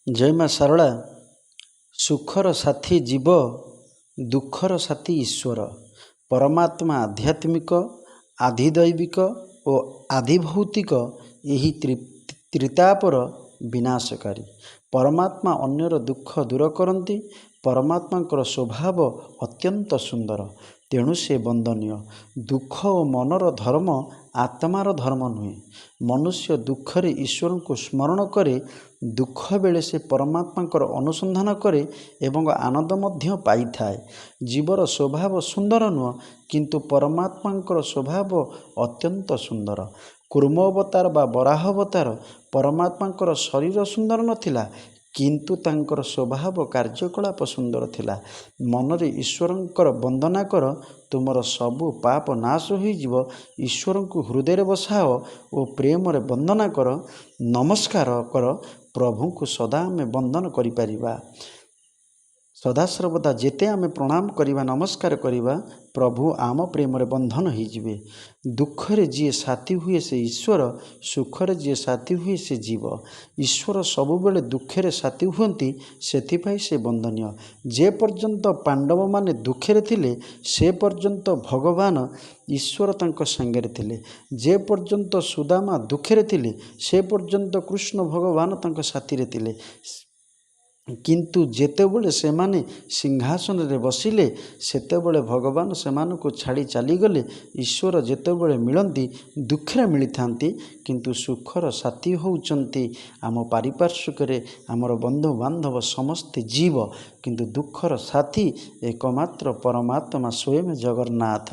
ଜୟ ମା ଶାରଳା। ସୁଖର ସାଥୀ ଜୀବ, ଦୁଃଖର ସାଥୀ ଈଶ୍ୱର। ପରମାତ୍ମା ଆଧ୍ୟାତ୍ମିକ, ଆଧିଦୈବିକ ଓ ଆଧିଭୌତିକ ଏହି ତ୍ରିତାପର ବିନାଶକାରୀ। ପରମାତ୍ମା ଅନ୍ୟର ଦୁଃଖ ଦୂର କରନ୍ତି। ପରମାତ୍ମାଙ୍କର ସ୍ୱଭାବ ଅତ୍ୟନ୍ତ ସୁନ୍ଦର, ତେଣୁ ସେ ବନ୍ଦନୀୟ। ଦୁଃଖ ଓ ମନର ଧର୍ମ ଆତ୍ମାର ଧର୍ମ ନୁହେଁ। ମନୁଷ୍ୟ ଦୁଃଖରେ ଈଶ୍ୱରଙ୍କୁ ସ୍ମରଣ କରେ, ଦୁଃଖ ବେଳେ ସେ ପରମାତ୍ମାଙ୍କର ଅନୁସନ୍ଧାନ କରେ ଏବଂ ଆନନ୍ଦ ମଧ୍ୟ ପାଇଥାଏ। ଜୀବର ସ୍ୱଭାବ ସୁନ୍ଦର ନୁହେଁ, କିନ୍ତୁ ପରମାତ୍ମାଙ୍କର ସ୍ୱଭାବ ଅତ୍ୟନ୍ତ ସୁନ୍ଦର। କୁର୍ମ ଅବତାର ବା ବରାହ ଅବତାର ପରମାତ୍ମାଙ୍କର ଶରୀର ସୁନ୍ଦର ନଥିଲା, କିନ୍ତୁ ତାଙ୍କର ସ୍ୱଭାବ କାର୍ଯ୍ୟକଳାପ ସୁନ୍ଦର ଥିଲା। ମନରେ ଈଶ୍ୱରଙ୍କର ବନ୍ଦନା କର, ତୁମର ସବୁ ପାପ ନାଶ ହୋଇଯିବ। ଈଶ୍ୱରଙ୍କୁ ହୃଦୟରେ ବସାଅ ଓ ପ୍ରେମରେ ବନ୍ଦନା କର, ନମସ୍କାର କର। ପ୍ରଭୁଙ୍କୁ ସଦା ଆମେ ବନ୍ଦନ କରିପାରିବା। ସଦାସର୍ବଦା ଯେତେ ଆମେ ପ୍ରଣାମ କରିବା, ନମସ୍କାର କରିବା, ପ୍ରଭୁ ଆମ ପ୍ରେମରେ ବନ୍ଧନ ହୋଇଯିବେ। ଦୁଃଖରେ ଯିଏ ସାଥୀ ହୁଏ ସେ ଈଶ୍ୱର, ସୁଖରେ ଯିଏ ସାଥୀ ହୁଏ ସେ ଜୀବ। ଈଶ୍ୱର ସବୁବେଳେ ଦୁଃଖରେ ସାଥୀ ହୁଅନ୍ତି, ସେଥିପାଇଁ ସେ ବନ୍ଦନୀୟ। ଯେ ପର୍ଯ୍ୟନ୍ତ ପାଣ୍ଡବମାନେ ଦୁଃଖରେ ଥିଲେ, ସେ ପର୍ଯ୍ୟନ୍ତ ଭଗବାନ ଈଶ୍ୱର ତାଙ୍କ ସାଙ୍ଗରେ ଥିଲେ। ଯେ ପର୍ଯ୍ୟନ୍ତ ସୁଦାମା ଦୁଃଖରେ ଥିଲେ, ସେ ପର୍ଯ୍ୟନ୍ତ କୃଷ୍ଣ ଭଗବାନ ତାଙ୍କ ସାଥିରେ ଥିଲେ। କିନ୍ତୁ ଯେତେବେଳେ ସେମାନେ ସିଂହାସନରେ ବସିଲେ, ସେତେବେଳେ ଭଗବାନ ସେମାନଙ୍କୁ ଛାଡ଼ି ଚାଲିଗଲେ। ଈଶ୍ୱର ଯେତେବେଳେ ମିଳନ୍ତି, ଦୁଃଖରେ ମିଳିଥାନ୍ତି, କିନ୍ତୁ ସୁଖର ସାଥୀ ହେଉଛନ୍ତି ଆମ ପାରିପାର୍ଶ୍ୱିକରେ ଆମର ବନ୍ଧୁବାନ୍ଧବ ସମସ୍ତେ ଜୀବ। କିନ୍ତୁ ଦୁଃଖର ସାଥୀ ଏକମାତ୍ର ପରମାତ୍ମା ସ୍ୱୟଂ ଜଗନ୍ନାଥ।